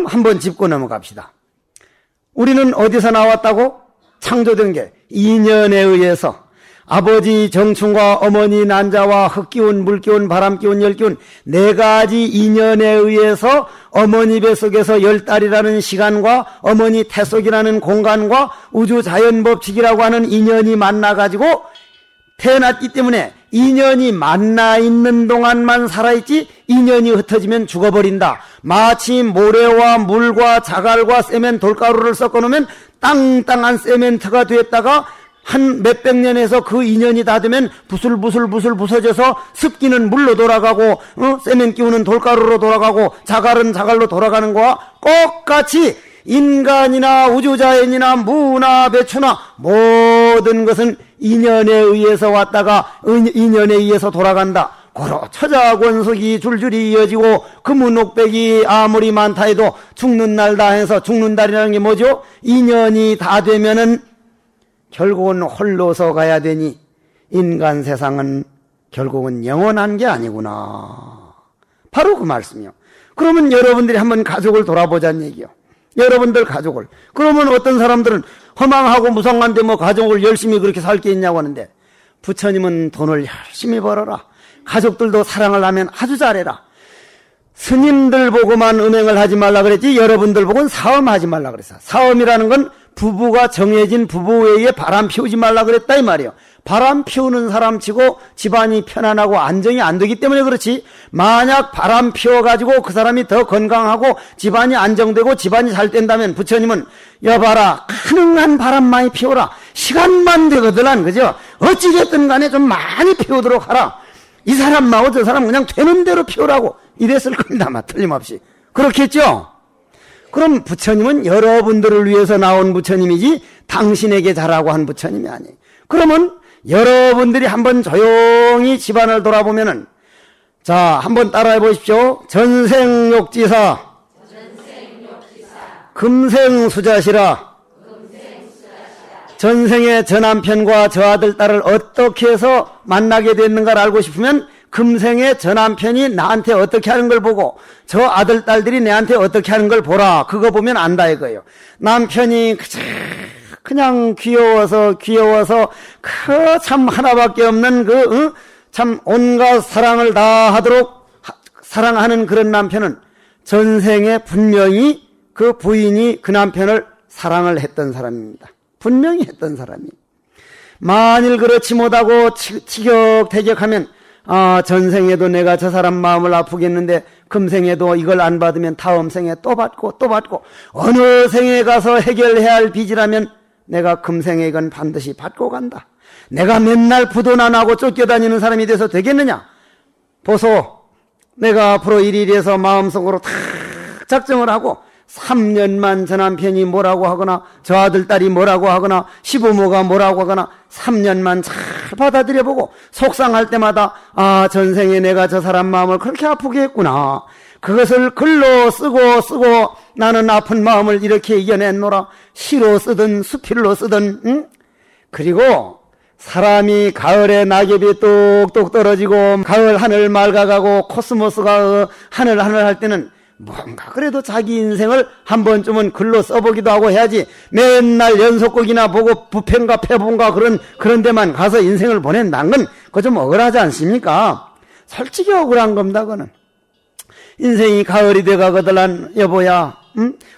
그럼 한번 짚고 넘어갑시다. 우리는 어디서 나왔다고? 창조된 게 인연에 의해서 아버지 정충과 어머니 난자와 흙기운, 물기운, 바람기운, 열기운 네 가지 인연에 의해서 어머니 뱃속에서 10달이라는 시간과 어머니 태속이라는 공간과 우주 자연법칙이라고 하는 인연이 만나가지고 태어났기 때문에 인연이 만나 있는 동안만 살아있지 인연이 흩어지면 죽어버린다. 마치 모래와 물과 자갈과 세멘 돌가루를 섞어놓으면 땅땅한 세멘트가 됐다가 한 몇백 년에서 그 인연이 다 되면 부슬부슬 부서져서 습기는 물로 돌아가고 세멘 끼우는 돌가루로 돌아가고 자갈은 자갈로 돌아가는 거와 똑같이 인간이나 우주자연이나 무나 배추나 모든 것은 인연에 의해서 왔다가 인연에 의해서 돌아간다. 고로 처자권속이 줄줄이 이어지고 금은옥백이 아무리 많다 해도 죽는 날다 해서 죽는달이라는 게 뭐죠? 인연이 다 되면은 결국은 홀로서 가야 되니 인간 세상은 결국은 영원한 게 아니구나. 바로 그 말씀이요. 그러면 여러분들이 한번 가족을 돌아보자는 얘기요. 여러분들 가족을. 그러면 어떤 사람들은 허망하고 무성한데 뭐 가족을 열심히 그렇게 살 게 있냐고 하는데 부처님은 돈을 열심히 벌어라. 가족들도 사랑을 하면 아주 잘해라. 스님들 보고만 음행을 하지 말라 그랬지 여러분들 보고는 사음하지 말라 그랬어. 사음이라는 건 부부가 정해진 부부 외에 바람 피우지 말라 그랬다 이 말이에요. 바람 피우는 사람 치고 집안이 편안하고 안정이 안 되기 때문에 그렇지 만약 바람 피워가지고 그 사람이 더 건강하고 집안이 안정되고 집안이 잘 된다면 부처님은 여봐라 가능한 바람 많이 피워라. 시간만 되거든 그죠? 어찌됐든 간에 좀 많이 피우도록 하라. 이 사람하고 저 사람 그냥 되는 대로 피우라고 이랬을 겁니다. 아마 틀림없이. 그렇겠죠? 그럼 부처님은 여러분들을 위해서 나온 부처님이지 당신에게 잘하고 한 부처님이 아니에요. 그러면 여러분들이 한번 조용히 집안을 돌아보면은 자 한번 따라해 보십시오. 전생욕지사 금생수자시라. 전생에 저 남편과 저 아들 딸을 어떻게 해서 만나게 됐는가를 알고 싶으면 금생에 저 남편이 나한테 어떻게 하는 걸 보고 저 아들 딸들이 내한테 어떻게 하는 걸 보라. 그거 보면 안다 이거예요. 남편이 그냥 귀여워서 그 참 하나밖에 없는 참 온갖 사랑을 다 하도록 사랑하는 그런 남편은 전생에 분명히 그 부인이 그 남편을 사랑을 했던 사람입니다. 분명히 했던 사람이. 만일 그렇지 못하고 티격태격하면 전생에도 내가 저 사람 마음을 아프게 했는데 금생에도 이걸 안 받으면 다음 생에 또 받고 어느 생에 가서 해결해야 할 빚이라면 내가 금생에 이건 반드시 받고 간다. 내가 맨날 부돈 안 하고 쫓겨다니는 사람이 돼서 되겠느냐? 보소, 내가 앞으로 일일해서 마음속으로 다 작정을 하고 3년만 저 남편이 뭐라고 하거나 저 아들 딸이 뭐라고 하거나 시부모가 뭐라고 하거나 3년만 잘 받아들여보고 속상할 때마다 전생에 내가 저 사람 마음을 그렇게 아프게 했구나. 그것을 글로 쓰고 나는 아픈 마음을 이렇게 이겨냈노라. 시로 쓰든 수필로 쓰든 그리고 사람이 가을에 낙엽이 똑똑 떨어지고 가을 하늘 맑아가고 코스모스가 하늘 할 때는 뭔가 그래도 자기 인생을 한 번쯤은 글로 써보기도 하고 해야지 맨날 연속극이나 보고 부펜가 패본가 그런 데만 가서 인생을 보낸다는 건 그거 좀 억울하지 않습니까? 솔직히 억울한 겁니다. 그거는 인생이 가을이 돼가거들란 여보야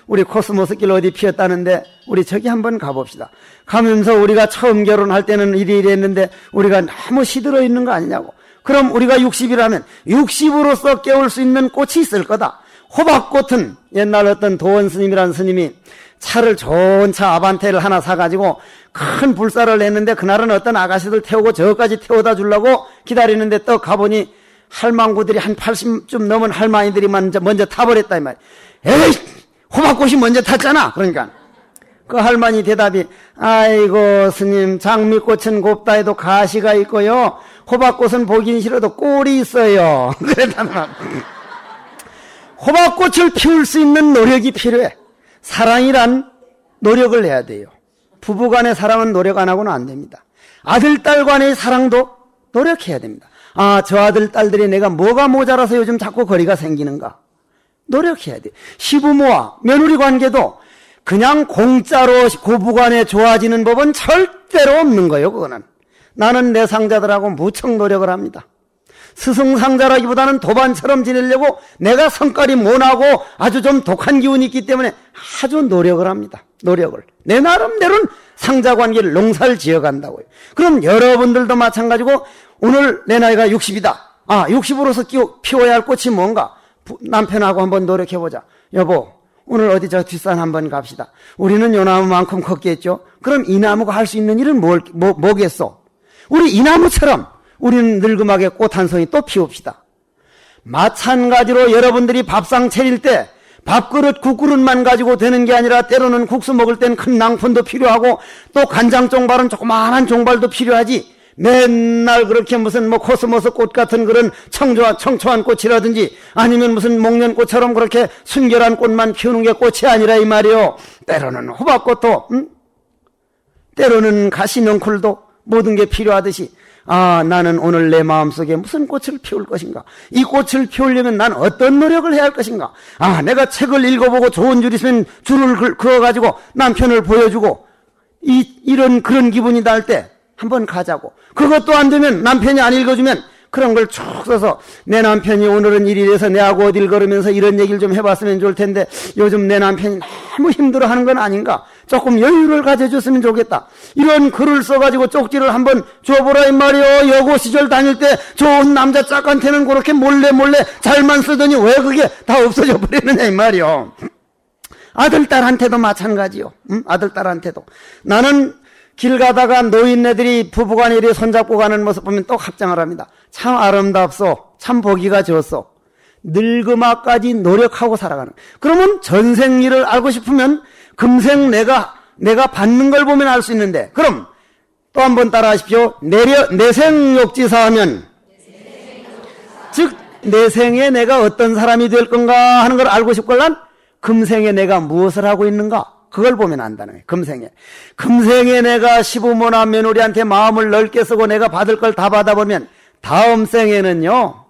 우리 코스모스 길 어디 피었다는데 우리 저기 한번 가봅시다. 가면서 우리가 처음 결혼할 때는 이랬는데 우리가 너무 시들어 있는 거 아니냐고. 그럼 우리가 60이라면 60으로서 깨울 수 있는 꽃이 있을 거다. 호박꽃은 옛날 어떤 도원 스님이라는 스님이 차를 좋은 차 아반떼를 하나 사가지고 큰 불사를 냈는데 그날은 어떤 아가씨들 태우고 저까지 태워다 주려고 기다리는데 또 가보니 할망구들이 한 80쯤 넘은 할머니들이 먼저 타버렸다 이 말이야. 에이 호박꽃이 먼저 탔잖아. 그러니까 그 할머니 대답이 아이고 스님 장미꽃은 곱다 해도 가시가 있고요 호박꽃은 보긴 싫어도 꼴이 있어요. 그랬다나 호박꽃을 피울 수 있는 노력이 필요해. 사랑이란 노력을 해야 돼요. 부부간의 사랑은 노력 안 하고는 안 됩니다. 아들, 딸 간의 사랑도 노력해야 됩니다. 저 아들, 딸들이 내가 뭐가 모자라서 요즘 자꾸 거리가 생기는가? 노력해야 돼. 시부모와 며느리 관계도 그냥 공짜로 고부간에 좋아지는 법은 절대로 없는 거예요. 그거는. 나는 내 상자들하고 무척 노력을 합니다. 스승상자라기보다는 도반처럼 지내려고 내가 성깔이 모나고 아주 좀 독한 기운이 있기 때문에 아주 노력을 합니다. 노력을. 내 나름대로는 상자관계를 농사를 지어간다고요. 그럼 여러분들도 마찬가지고 오늘 내 나이가 60이다. 60으로서 피워야 할 꽃이 뭔가? 남편하고 한번 노력해보자. 여보, 오늘 어디 저 뒷산 한번 갑시다. 우리는 요 나무만큼 컸겠죠? 그럼 이 나무가 할 수 있는 일은 뭐겠어? 우리 이 나무처럼 우리는 늙음하게 꽃 한 송이 또 피웁시다. 마찬가지로 여러분들이 밥상 차릴 때 밥그릇, 국그릇만 가지고 되는 게 아니라 때로는 국수 먹을 땐 큰 낭푼도 필요하고 또 간장 종발은 조그마한 종발도 필요하지. 맨날 그렇게 무슨 코스모스 꽃 같은 그런 청초한 꽃이라든지 아니면 무슨 목련꽃처럼 그렇게 순결한 꽃만 피우는 게 꽃이 아니라 이 말이요. 때로는 호박꽃도, 때로는 가시넝쿨도 모든 게 필요하듯이 나는 오늘 내 마음속에 무슨 꽃을 피울 것인가? 이 꽃을 피우려면 난 어떤 노력을 해야 할 것인가? 내가 책을 읽어보고 좋은 줄 있으면 줄을 그어가지고 남편을 보여주고 이런 그런 기분이 날 때 한번 가자고. 그것도 안 되면 남편이 안 읽어주면 그런 걸 쭉 써서 내 남편이 오늘은 일이래서 내하고 어딜 걸으면서 이런 얘기를 좀 해봤으면 좋을 텐데 요즘 내 남편이 너무 힘들어하는 건 아닌가? 조금 여유를 가져줬으면 좋겠다. 이런 글을 써가지고 쪽지를 한번 줘보라 이 말이요. 여고 시절 다닐 때 좋은 남자 짝한테는 그렇게 몰래 잘만 쓰더니 왜 그게 다 없어져 버리느냐 이 말이요. 아들, 딸한테도 마찬가지요. 아들, 딸한테도. 나는 길 가다가 노인네들이 부부간에 이렇게 손잡고 가는 모습 보면 또 합장을 합니다. 참 아름답소. 참 보기가 좋소. 늙음아까지 노력하고 살아가는. 그러면 전생 일을 알고 싶으면 금생 내가 받는 걸 보면 알 수 있는데, 그럼 또 한번 따라 하십시오. 내생욕지사하면, 즉 내생에 내가 어떤 사람이 될 건가 하는 걸 알고 싶걸란 금생에 내가 무엇을 하고 있는가 그걸 보면 안다는 거예요. 금생에 내가 시부모나 며느리한테 마음을 넓게 쓰고 내가 받을 걸 다 받아보면 다음 생에는요,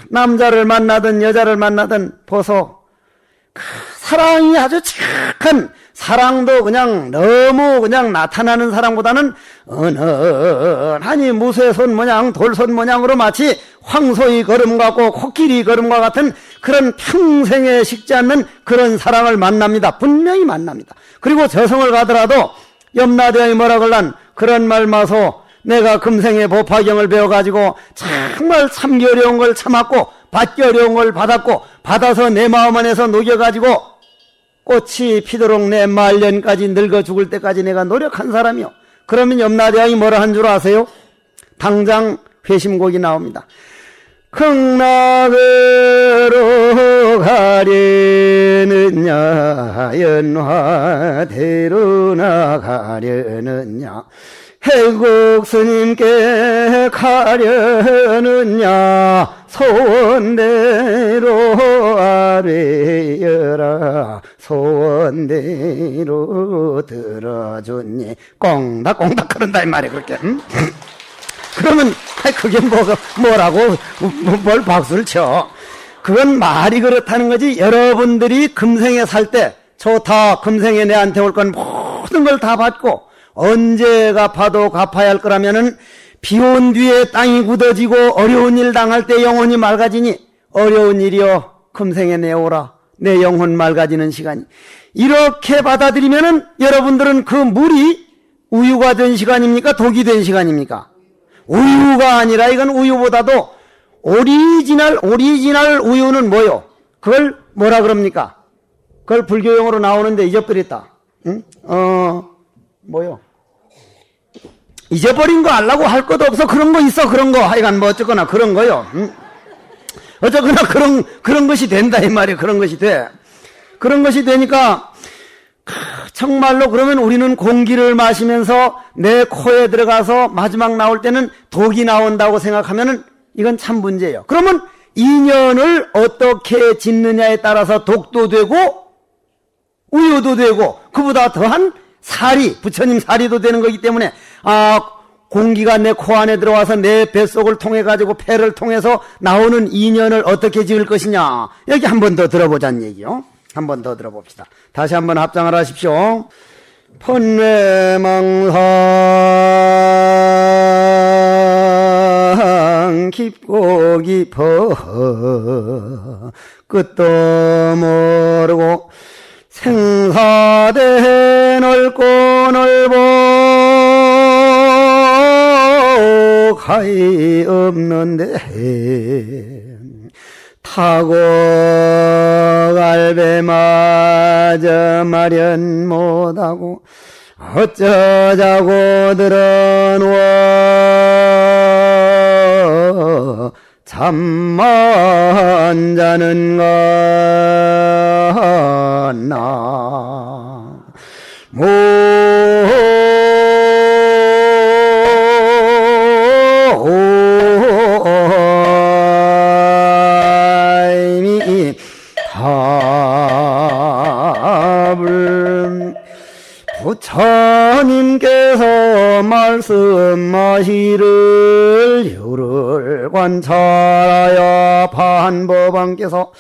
남자를 만나든 여자를 만나든 보소, 사랑이 아주 착한, 사랑도 그냥 너무 그냥 나타나는 사랑보다는 은은하니 무쇠손 모양 돌손 모양으로 마치 황소의 걸음 같고 코끼리 걸음과 같은 그런 평생에 식지 않는 그런 사랑을 만납니다. 분명히 만납니다. 그리고 저승을 가더라도 염라대왕이 뭐라 그럴란 그런 말 마소. 내가 금생에 법화경을 배워가지고 정말 참기 어려운 걸 참았고 받기 어려운 걸 받았고 받아서 내 마음 안에서 녹여가지고 꽃이 피도록 내 말년까지 늙어 죽을 때까지 내가 노력한 사람이요. 그러면 염라대왕이 뭐라 한 줄 아세요? 당장 회심곡이 나옵니다. 극락으로 가려느냐 연화대로 나가려느냐 해국 스님께 가려느냐 소원대로 아뢰여라 소원대로 들어줬니 꽁닥꽁닥 그런다 이 말이야 그렇게. 그러면 그게 뭐라고 뭘 박수를 쳐. 그건 말이 그렇다는 거지. 여러분들이 금생에 살 때 좋다 금생에 내한테 올 건 모든 걸 다 받고 언제 갚아도 갚아야 할 거라면은 비 온 뒤에 땅이 굳어지고 어려운 일 당할 때 영혼이 맑아지니 어려운 일이여 금생에 내오라 내 영혼 맑아지는 시간이. 이렇게 받아들이면은 여러분들은 그 물이 우유가 된 시간입니까? 독이 된 시간입니까? 우유가 아니라 이건 우유보다도 오리지널 우유는 뭐요? 그걸 뭐라 그럽니까? 그걸 불교용어로 나오는데 잊어버렸다. 응? 뭐요? 잊어버린 거 알라고 할 것도 없어. 그런 거 있어. 그런 거 하여간 뭐 어쨌거나 그런 거요. 응? 어쨌거나 그런 것이 된다 이 말이에요. 그런 것이 돼. 그런 것이 되니까 정말로 그러면 우리는 공기를 마시면서 내 코에 들어가서 마지막 나올 때는 독이 나온다고 생각하면은 이건 참 문제예요. 그러면 인연을 어떻게 짓느냐에 따라서 독도 되고 우유도 되고 그보다 더한 사리, 부처님 사리도 되는 거기 때문에 공기가 내 코 안에 들어와서 내 뱃속을 통해 가지고 폐를 통해서 나오는 인연을 어떻게 지을 것이냐. 여기 한 번 더 들어보자는 얘기요. 한 번 더 들어봅시다. 다시 한번 합장을 하십시오. 번뇌망상 깊고 깊어 끝도 모르고 생사대 넓고 넓어 가히 없는데 타고 갈배마저 마련 못하고 어쩌자고 들어누워 잠만 자는가 나 답을 부처님께서 말씀하시를 유를 관찰하여 판법왕께서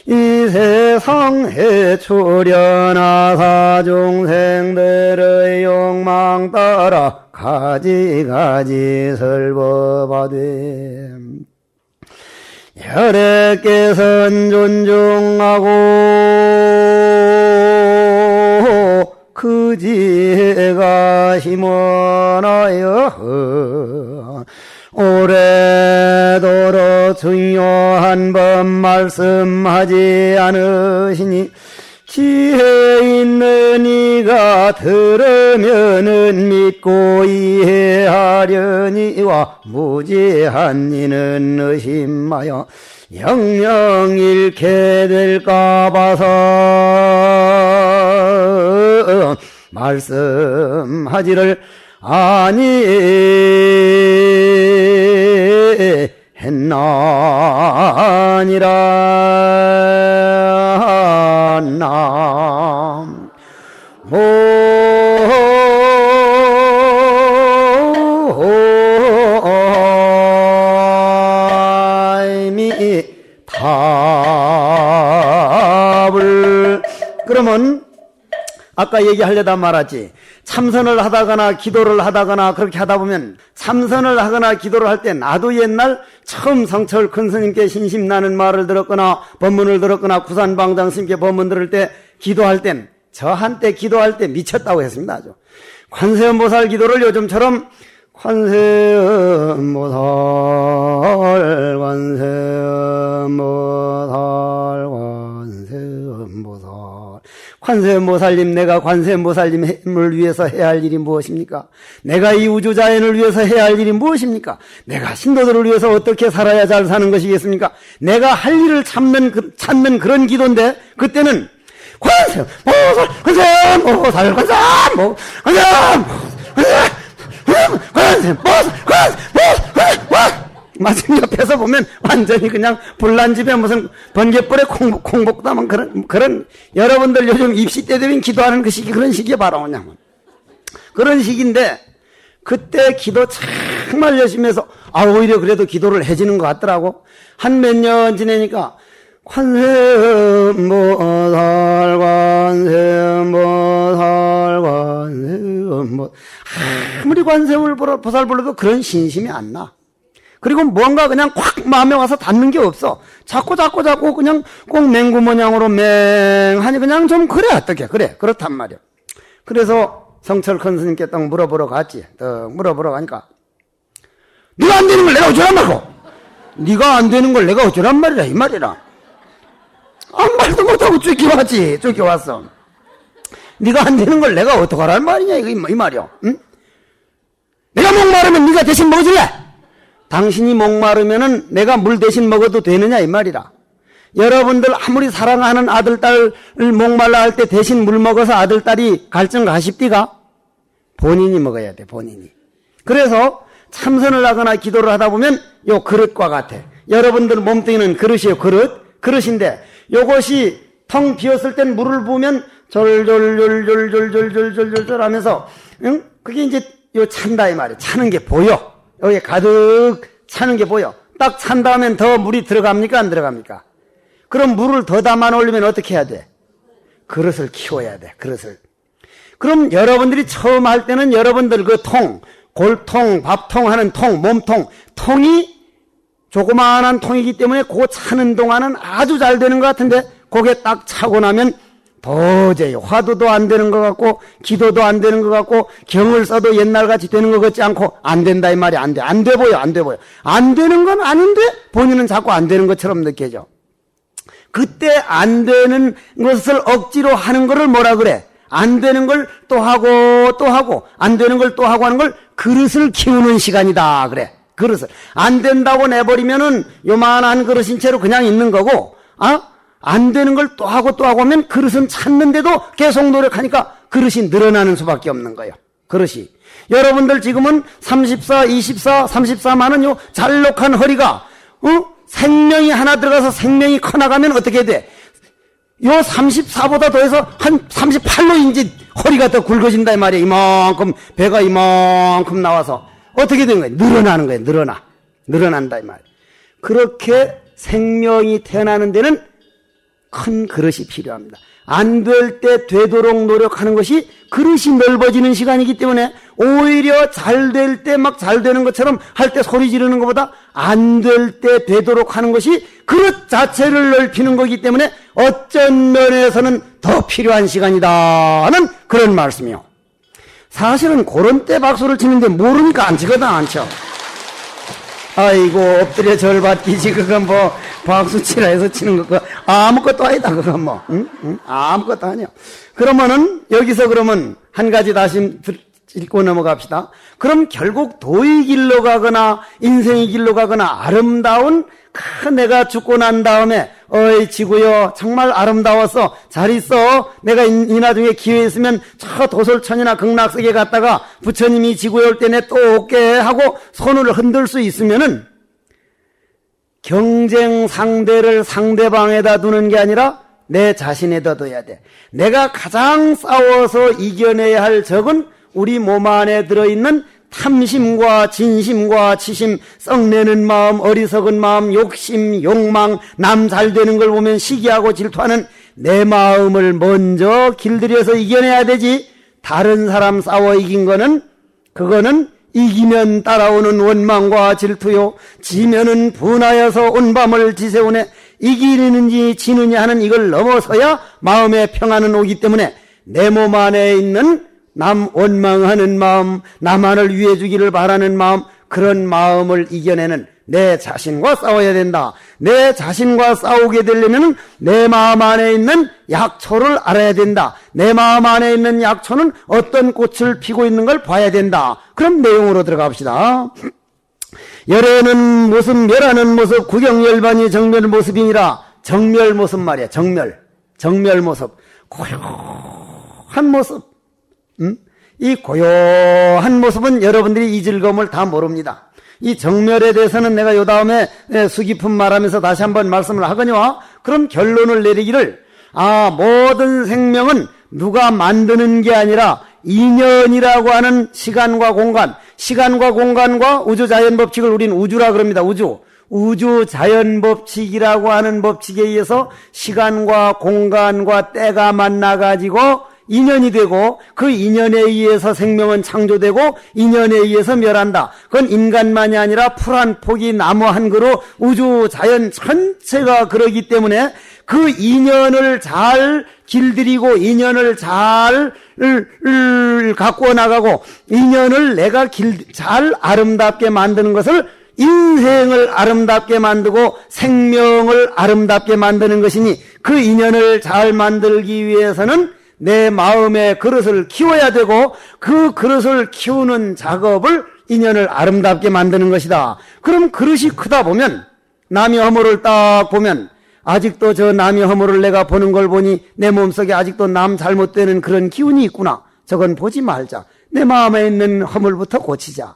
이 세상에 출현하사 중생들의 욕망 따라 가지가지 설법하되 혈액께선 존중하고 그 지혜가 심원하여 오래도록 중요한 법 말씀하지 않으시니 지혜 있는 이가 들으면은 믿고 이해하려니와 무지한 이는 의심하여 영영 잃게 될까 봐서 말씀하지를 아니했나니라 남 답을 그러면 아까 얘기하려다 말았지. 참선을 하다거나 기도를 하다거나 그렇게 하다 보면 참선을 하거나 기도를 할 때 나도 옛날 처음 성철 큰 스님께 신심나는 말을 들었거나 법문을 들었거나 구산방장 스님께 법문 들을 때 기도할 땐 저 한때 기도할 때 미쳤다고 했습니다. 아주. 관세음보살 기도를 요즘처럼 관세음보살 관세음보살님 내가 관세음보살님을 위해서 해야 할 일이 무엇입니까? 내가 이 우주자연을 위해서 해야 할 일이 무엇입니까? 내가 신도들을 위해서 어떻게 살아야 잘 사는 것이겠습니까? 내가 할 일을 찾는 그런 기도인데 그때는 관세음보살 마침 옆에서 보면 완전히 그냥 불난집에 무슨 번개불에 콩복 담은 그런 여러분들 요즘 입시 때 되면 기도하는 그 시기 그런 시기에 바로 오냐면 그런 시기인데 그때 기도 정말 열심히 해서 오히려 그래도 기도를 해지는 것 같더라고. 한 몇 년 지내니까 아무리 관세음보살 불러도 그런 신심이 안 나. 그리고 뭔가 그냥 콱 마음에 와서 닿는 게 없어. 자꾸 그냥 꼭 맹구 모양으로 맹하니 그냥 좀 그래 어떻게 그래 그렇단 말이야. 그래서 성철 큰 스님께 딱 물어보러 갔지. 딱 물어보러 가니까 네가 안 되는 걸 내가 어쩌란 말고 네가 안 되는 걸 내가 어쩌란 말이라 이 말이라. 아무 말도 못하고 쫓겨왔어. 네가 안 되는 걸 내가 어떡하란 말이냐 이 말이야. 응? 내가 목마르면 네가 대신 먹어줄래? 당신이 목마르면은 내가 물 대신 먹어도 되느냐 이 말이라. 여러분들 아무리 사랑하는 아들 딸을 목말라 할 때 대신 물 먹어서 아들 딸이 갈증 가십디가? 본인이 먹어야 돼 본인이. 그래서 참선을 하거나 기도를 하다 보면 요 그릇과 같아. 여러분들 몸뚱이는 그릇이에요. 그릇인데 요것이 텅 비었을 땐 물을 부으면 졸졸졸졸졸졸졸졸졸 하면서 응? 그게 이제 요 찬다 이 말이에요. 차는 게 보여. 여기 가득 차는 게 보여. 딱 찬 다음엔 더 물이 들어갑니까? 안 들어갑니까? 그럼 물을 더 담아 놓으려면 어떻게 해야 돼? 그릇을 키워야 돼. 그릇을. 그럼 여러분들이 처음 할 때는 여러분들 그 통, 골통, 밥통 하는 통, 몸통, 통이 조그마한 통이기 때문에 그 차는 동안은 아주 잘 되는 것 같은데 그게 딱 차고 나면 도저히 화두도 안 되는 것 같고 기도도 안 되는 것 같고 경을 써도 옛날같이 되는 것 같지 않고 안 된다 이 말이 안 돼. 안 돼 보여. 안 돼 보여. 안 되는 건 아는데 본인은 자꾸 안 되는 것처럼 느껴져. 그때 안 되는 것을 억지로 하는 거를 뭐라 그래? 안 되는 걸 또 하고 또 하고 안 되는 걸 또 하고 하는 걸 그릇을 키우는 시간이다 그래. 그릇을. 안 된다고 내버리면은 요만한 그릇인 채로 그냥 있는 거고 안 되는 걸 또 하고 또 하고 하면 그릇은 찾는데도 계속 노력하니까 그릇이 늘어나는 수밖에 없는 거예요. 그릇이. 여러분들 지금은 34, 24, 34만은 요 잘록한 허리가 생명이 하나 들어가서 생명이 커나가면 어떻게 돼? 요 34보다 더해서 한 38로 이제 허리가 더 굵어진다 이 말이에요. 이만큼 배가 이만큼 나와서 어떻게 되는 거예요? 늘어나는 거예요. 늘어난다 이 말이에요. 그렇게 생명이 태어나는 데는 큰 그릇이 필요합니다. 안 될 때 되도록 노력하는 것이 그릇이 넓어지는 시간이기 때문에 오히려 잘 될 때 막 잘 되는 것처럼 할 때 소리 지르는 것보다 안 될 때 되도록 하는 것이 그릇 자체를 넓히는 거기 때문에 어쩐 면에서는 더 필요한 시간이다 하는 그런 말씀이요. 사실은 그런 때 박수를 치는데 모르니까 안 치거든 안 쳐. 아이고 엎드려 절 받기지 그건 뭐 박수 치라 해서 치는 거 아무것도 아니다 그건 뭐 아무것도 아니야. 그러면은 여기서 그러면 한 가지 다시 읽고 넘어갑시다. 그럼 결국 도의 길로 가거나 인생의 길로 가거나 아름다운 내가 죽고 난 다음에 어이 지구여 정말 아름다웠어 잘 있어 내가 이 나중에 기회 있으면 저 도솔천이나 극락세계 갔다가 부처님이 지구에 올 때 내 또 올게 하고 손을 흔들 수 있으면은 경쟁 상대를 상대방에다 두는 게 아니라 내 자신에다 둬야 돼. 내가 가장 싸워서 이겨내야 할 적은 우리 몸 안에 들어있는 탐심과 진심과 치심, 썩내는 마음, 어리석은 마음, 욕심, 욕망, 남 잘되는 걸 보면 시기하고 질투하는 내 마음을 먼저 길들여서 이겨내야 되지. 다른 사람 싸워 이긴 거는 그거는 이기면 따라오는 원망과 질투요 지면은 분하여서 온 밤을 지새우네. 이기는지 지느냐 하는 이걸 넘어서야 마음의 평안은 오기 때문에 내 몸 안에 있는 남 원망하는 마음, 남한을 위해 주기를 바라는 마음, 그런 마음을 이겨내는 내 자신과 싸워야 된다. 내 자신과 싸우게 되려면 내 마음 안에 있는 약초를 알아야 된다. 내 마음 안에 있는 약초는 어떤 꽃을 피고 있는 걸 봐야 된다. 그럼 내용으로 들어갑시다. 열애는 모습, 멸하는 모습, 구경열반이 정멸 모습이니라. 정멸 모습 말이야. 정멸 모습. 고요한 모습. 이 고요한 모습은 여러분들이 이 즐거움을 다 모릅니다. 이 정멸에 대해서는 내가 요 다음에 수깊은 말하면서 다시 한번 말씀을 하거니와 그럼 결론을 내리기를 모든 생명은 누가 만드는 게 아니라 인연이라고 하는 시간과 공간과 우주 자연 법칙을 우린 우주라 그럽니다. 우주 자연 법칙이라고 하는 법칙에 의해서 시간과 공간과 때가 만나가지고 인연이 되고 그 인연에 의해서 생명은 창조되고 인연에 의해서 멸한다. 그건 인간만이 아니라 풀 한 포기 나무 한 그루 우주 자연 전체가 그러기 때문에 그 인연을 잘 길들이고 인연을 잘 갖고 나가고 인연을 내가 잘 아름답게 만드는 것을 인생을 아름답게 만들고 생명을 아름답게 만드는 것이니 그 인연을 잘 만들기 위해서는 내 마음의 그릇을 키워야 되고 그 그릇을 키우는 작업을 인연을 아름답게 만드는 것이다. 그럼 그릇이 크다 보면 남의 허물을 딱 보면 아직도 저 남의 허물을 내가 보는 걸 보니 내 몸속에 아직도 남 잘못되는 그런 기운이 있구나. 저건 보지 말자. 내 마음에 있는 허물부터 고치자.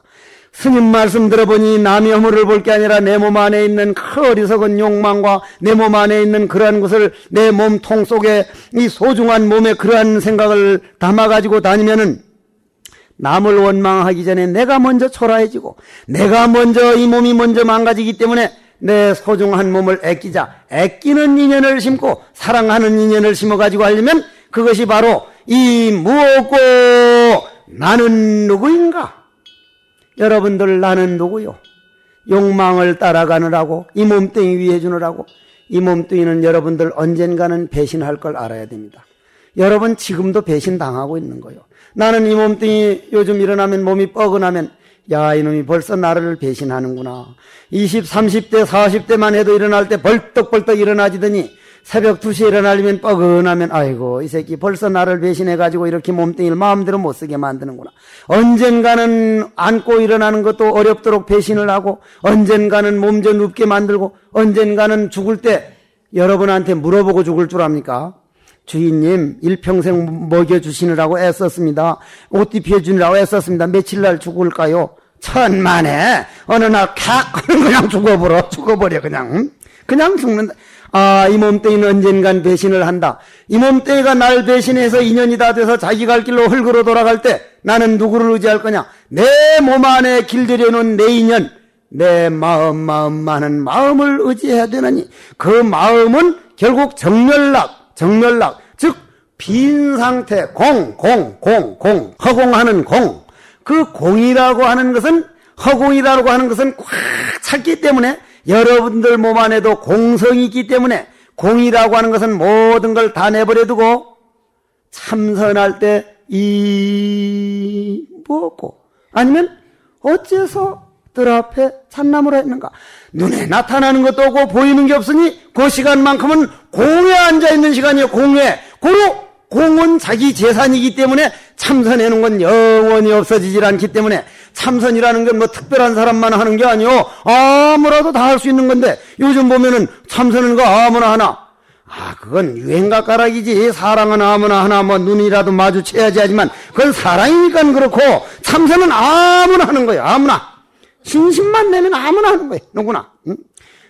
스님 말씀 들어보니 남의 허물을 볼 게 아니라 내 몸 안에 있는 그 어리석은 욕망과 내 몸 안에 있는 그러한 것을 내 몸통 속에 이 소중한 몸에 그러한 생각을 담아가지고 다니면은 남을 원망하기 전에 내가 먼저 초라해지고 내가 먼저 이 몸이 먼저 망가지기 때문에 내 소중한 몸을 아끼는 인연을 심고 사랑하는 인연을 심어가지고 하려면 그것이 바로 이 무엇고 나는 누구인가? 여러분들 나는 누구요? 욕망을 따라가느라고 이 몸뚱이 위해 주느라고 이 몸뚱이는 여러분들 언젠가는 배신할 걸 알아야 됩니다. 여러분 지금도 배신당하고 있는 거예요. 나는 이 몸뚱이 요즘 일어나면 몸이 뻐근하면 야 이놈이 벌써 나를 배신하는구나. 20, 30대, 40대만 해도 일어날 때 벌떡벌떡 일어나지더니 새벽 2시에 일어나려면 뻐근하면 아이고 이 새끼 벌써 나를 배신해가지고 이렇게 몸뚱이를 마음대로 못 쓰게 만드는구나. 언젠가는 안고 일어나는 것도 어렵도록 배신을 하고 언젠가는 몸져 눕게 만들고 언젠가는 죽을 때 여러분한테 물어보고 죽을 줄 압니까? 주인님 일평생 먹여주시느라고 애썼습니다. 옷 입혀주느라고 애썼습니다. 며칠 날 죽을까요? 천만에 어느 날 그냥 죽어버려 그냥 죽는다. 아, 이 몸뚱이는 언젠간 배신을 한다. 이 몸뚱이가 날 배신해서 인연이 다 돼서 자기 갈 길로 흙으로 돌아갈 때 나는 누구를 의지할 거냐? 내 몸 안에 길들여놓은 내 인연, 내 마음만은 마음을 의지해야 되느니 그 마음은 결국 정멸락, 즉 빈 상태, 허공하는 공. 그 공이라고 하는 것은 허공이라고 하는 것은 꽉 찼기 때문에 여러분들 몸 안에도 공성이 있기 때문에 공이라고 하는 것은 모든 걸 다 내버려두고 참선할 때 뭐고 아니면 어째서 뜰 앞에 참나무라 했는가? 눈에 나타나는 것도 없고 보이는 게 없으니 그 시간만큼은 공에 앉아있는 시간이에요. 공에. 고로 공은 자기 재산이기 때문에 참선하는 건 영원히 없어지질 않기 때문에 참선이라는 건 뭐 특별한 사람만 하는 게 아니요. 아무라도 다 할 수 있는 건데 요즘 보면은 참선하는 거 아무나 하나. 그건 유행가 가락이지. 사랑은 아무나 하나 뭐 눈이라도 마주쳐야지 하지만 그건 사랑이니까 그렇고 참선은 아무나 하는 거예요. 아무나. 신심만 내면 아무나 하는 거예요. 누구나. 응?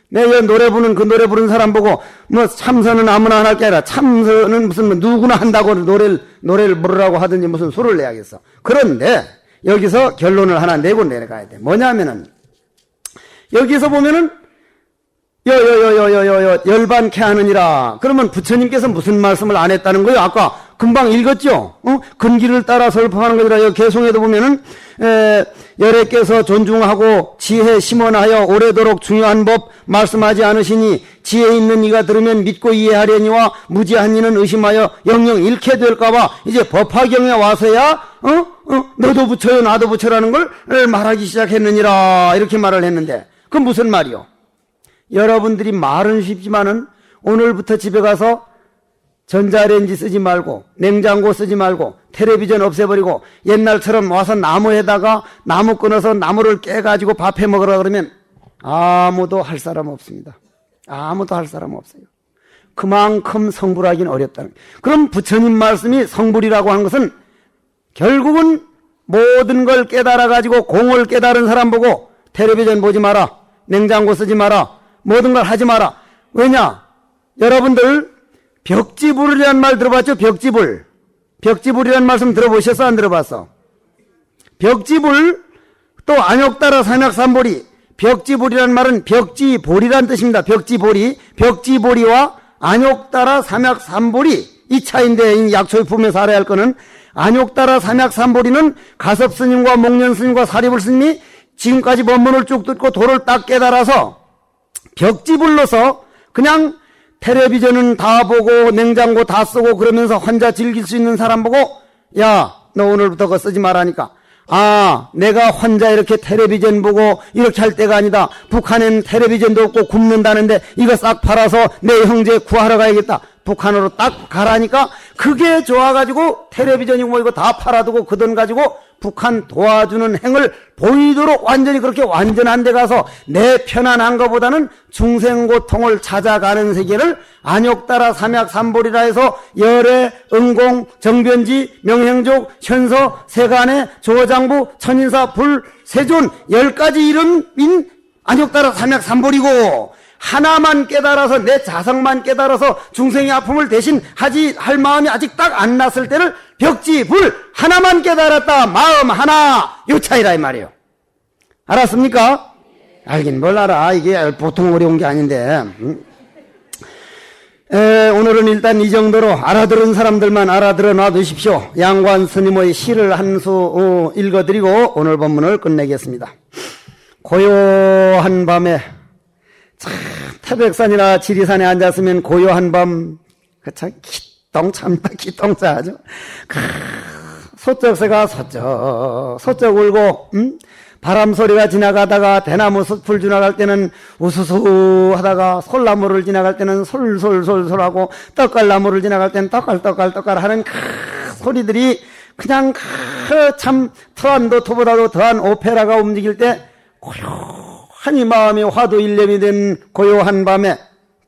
내가 노래 부르는 사람 보고 뭐 참선은 아무나 할 게 아니라 참선은 무슨 누구나 한다고 노래를 부르라고 하든지 무슨 소리를 내야겠어. 그런데 여기서 결론을 하나 내고 내려가야 돼. 뭐냐면은 여기서 보면은 열반케 하느니라. 그러면 부처님께서 무슨 말씀을 안 했다는 거예요? 아까 금방 읽었죠? 근기를 따라 설법하는 것이라. 여기 개송에도 보면은 열애께서 존중하고 지혜 심원하여 오래도록 중요한 법 말씀하지 않으시니 지혜 있는 이가 들으면 믿고 이해하려니와 무지한 이는 의심하여 영영 잃게 될까봐 이제 법화경에 와서야 너도 부처요 나도 부처라는 걸 말하기 시작했느니라. 이렇게 말을 했는데 그건 무슨 말이요? 여러분들이 말은 쉽지만은 오늘부터 집에 가서 전자레인지 쓰지 말고 냉장고 쓰지 말고 텔레비전 없애버리고 옛날처럼 와서 나무에다가 나무 끊어서 나무를 깨가지고 밥 해먹으라 그러면 아무도 할 사람 없습니다. 아무도 할 사람 없어요. 그만큼 성불하기는 어렵다는 거예요. 그럼 부처님 말씀이 성불이라고 하는 것은 결국은 모든 걸 깨달아가지고 공을 깨달은 사람 보고 텔레비전 보지 마라, 냉장고 쓰지 마라, 모든 걸 하지 마라. 왜냐? 여러분들 벽지불이라는 말 들어봤죠? 벽지불이라는 말씀 들어보셨어? 안 들어봤어? 벽지불 또 안욕따라 삼약삼보리. 벽지불이라는 말은 벽지보리라는 뜻입니다. 벽지보리와 안욕따라 삼약삼보리 이 차인데 이 약초에 품에서 알아야 할 거는 안욕따라 삼약삼보리는 가섭스님과 목련스님과 사리불스님이 지금까지 법문을 쭉 듣고 도를 딱 깨달아서 벽지불로서 그냥 텔레비전은 다 보고 냉장고 다 쓰고 그러면서 혼자 즐길 수 있는 사람 보고 야, 너 오늘부터 그거 쓰지 말라니까. 내가 혼자 이렇게 텔레비전 보고 이렇게 할 때가 아니다. 북한에는 텔레비전도 없고 굶는다는데 이거 싹 팔아서 내 형제 구하러 가야겠다. 북한으로 딱 가라니까 그게 좋아가지고 텔레비전이고 뭐 이거 다 팔아두고 그 돈 가지고 북한 도와주는 행을 보이도록 완전히 그렇게 완전한 데 가서 내 편안한 것보다는 중생고통을 찾아가는 세계를 안욕따라 삼약삼보리라 해서 열애, 응공, 정변지, 명행족, 현서, 세간의, 조장부, 천인사, 불, 세존 10가지 이름인 안욕따라 삼약삼보리고 하나만 깨달아서 내 자성만 깨달아서 중생의 아픔을 대신 할 마음이 아직 딱 안 났을 때는 벽지불 하나만 깨달았다 마음 하나 요 차이라 이 말이에요. 알았습니까? 알긴 뭘 알아. 이게 보통 어려운 게 아닌데. 오늘은 일단 이 정도로 알아들은 사람들만 알아들어 놔두십시오. 양관 스님의 시를 한 수 읽어드리고 오늘 본문을 끝내겠습니다. 고요한 밤에 참 태백산이나 지리산에 앉았으면 고요한 밤 그 참 기똥차입니다. 기똥차죠. 소쩍새가 소쩍 울고 바람 소리가 지나가다가 대나무 숲을 지나갈 때는 우수수 하다가 솔나무를 지나갈 때는 솔솔솔솔하고 떡갈나무를 지나갈 때는 떡갈떡갈 하는 소리들이 그냥 참 트란도토보다도 더한 오페라가 움직일 때 고요하니 마음이 화두 일념이 된 고요한 밤에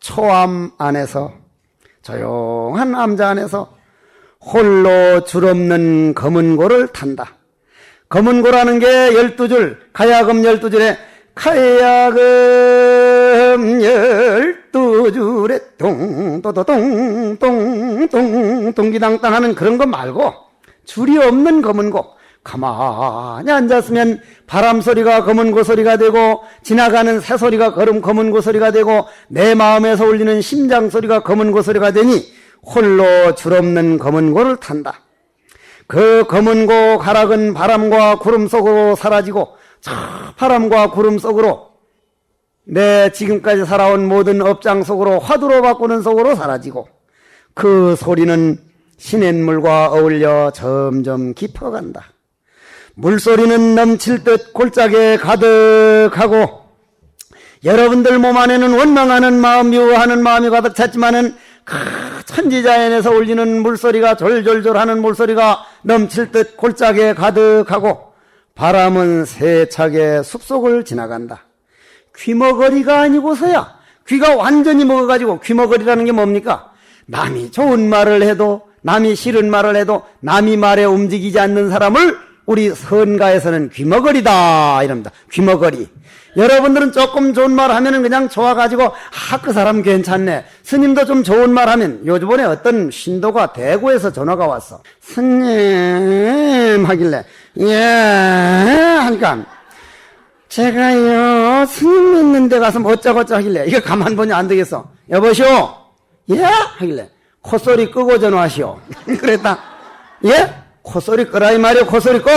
초암 안에서 조용한 암자 안에서 홀로 줄없는 검은고를 탄다. 검은고라는 게 12줄, 가야금 12줄에 가야금 12줄에 똥또또똥똥똥 동기당당 하는 그런 거 말고 줄이 없는 검은고, 가만히 앉았으면 바람 소리가 검은고 소리가 되고 지나가는 새 소리가 검은고 소리가 되고 내 마음에서 울리는 심장 소리가 검은고 소리가 되니 홀로 줄없는 검은고를 탄다. 그 검은고 가락은 바람과 구름 속으로 사라지고 저 바람과 구름 속으로 내 지금까지 살아온 모든 업장 속으로 화두로 바꾸는 속으로 사라지고 그 소리는 시냇물과 어울려 점점 깊어간다. 물소리는 넘칠 듯 골짜기에 가득하고 여러분들 몸 안에는 원망하는 마음, 미워하는 마음이 가득 찼지만은 천지자연에서 울리는 물소리가 졸졸졸 하는 물소리가 넘칠 듯 골짜기에 가득하고 바람은 세차게 숲속을 지나간다. 귀머거리가 아니고서야 귀가 완전히 먹어가지고 귀머거리라는 게 뭡니까? 남이 좋은 말을 해도 남이 싫은 말을 해도 남이 말에 움직이지 않는 사람을 우리 선가에서는 귀머거리다 이럽니다. 귀머거리. 여러분들은 조금 좋은 말 하면은 그냥 좋아가지고 그 사람 괜찮네. 스님도 좀 좋은 말 하면 요즘에 어떤 신도가 대구에서 전화가 왔어. 스님 하길래 예 하니까 제가요 스님 있는 데 가서 어쩌고저쩌고 하길래 이거 가만 보니 안 되겠어. 여보시오 예 하길래 콧소리 끄고 전화하시오. 그랬다. 예? 콧소리 끄라 이 말이요. 콧소리 꺼.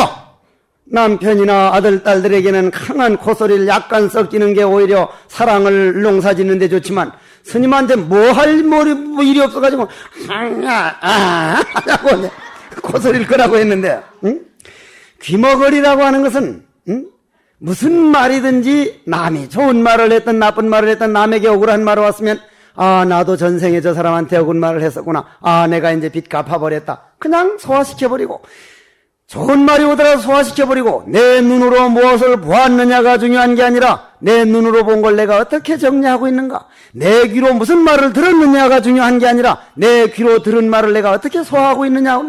남편이나 아들, 딸들에게는 강한 콧소리를 약간 섞이는 게 오히려 사랑을 농사짓는 데 좋지만 스님한테 뭐 할 일이 없어가지고 하자고 콧소리를 끄라고 했는데 귀머거리라고 하는 것은 무슨 말이든지 남이 좋은 말을 했든 나쁜 말을 했든 남에게 억울한 말을 왔으면 나도 전생에 저 사람한테 억울한 말을 했었구나. 내가 이제 빚 갚아버렸다. 그냥 소화시켜버리고 좋은 말이 오더라도 소화시켜버리고 내 눈으로 무엇을 보았느냐가 중요한 게 아니라 내 눈으로 본 걸 내가 어떻게 정리하고 있는가, 내 귀로 무슨 말을 들었느냐가 중요한 게 아니라 내 귀로 들은 말을 내가 어떻게 소화하고 있느냐가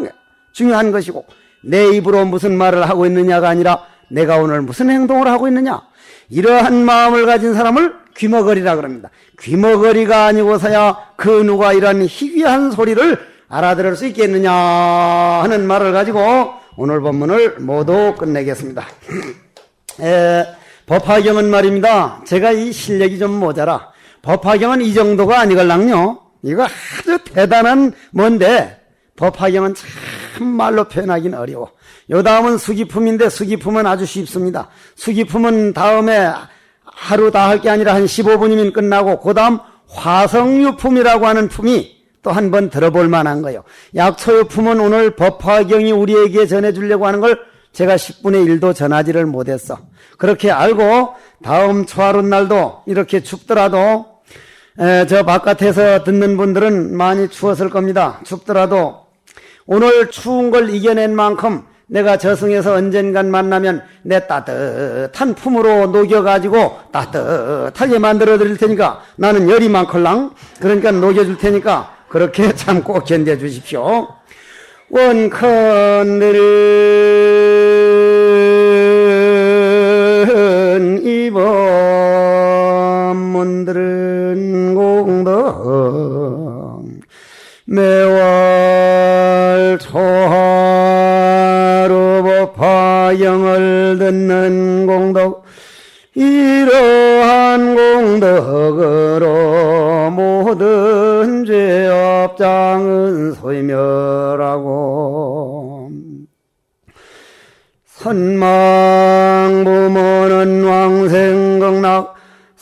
중요한 것이고 내 입으로 무슨 말을 하고 있느냐가 아니라 내가 오늘 무슨 행동을 하고 있느냐, 이러한 마음을 가진 사람을 귀머거리라 그럽니다. 귀머거리가 아니고서야 그 누가 이러한 희귀한 소리를 알아들을 수 있겠느냐 하는 말을 가지고 오늘 본문을 모두 끝내겠습니다. 법화경은 말입니다. 제가 이 실력이 좀 모자라 법화경은 이 정도가 아니걸랑요. 이거 아주 대단한 뭔데 법화경은 참 말로 표현하기는 어려워. 요 다음은 수기품인데 수기품은 아주 쉽습니다. 수기품은 다음에 하루 다 할 게 아니라 한 15분이면 끝나고 그 다음 화성유품이라고 하는 품이 또 한 번 들어볼 만한 거예요. 약초유품은 오늘 법화경이 우리에게 전해주려고 하는 걸 제가 10분의 1도 전하지를 못했어. 그렇게 알고 다음 초하룻 날도 이렇게 춥더라도 저 바깥에서 듣는 분들은 많이 추웠을 겁니다. 춥더라도 오늘 추운 걸 이겨낸 만큼 내가 저승에서 언젠간 만나면 내 따뜻한 품으로 녹여가지고 따뜻하게 만들어 드릴 테니까 나는 열이 많걸랑 그러니까 녹여줄 테니까 그렇게 참 꼭 견뎌 주십시오. 원컨들은 이번 문들은 매월 초하루 법화 영을 듣는 공덕 이러한 공덕으로 모든 죄업장은 소멸하고 선망부모는 왕생극락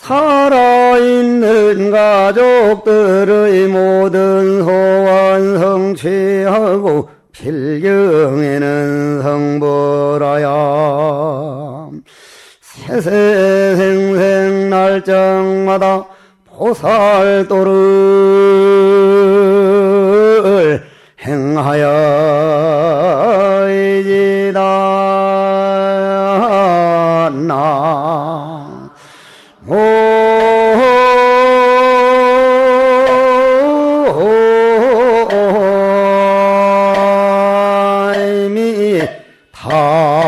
살아있는 가족들의 모든 소원 성취하고 필경에는 성불하여 세세생생 날짜마다 보살도를 행하여이지다. 오미타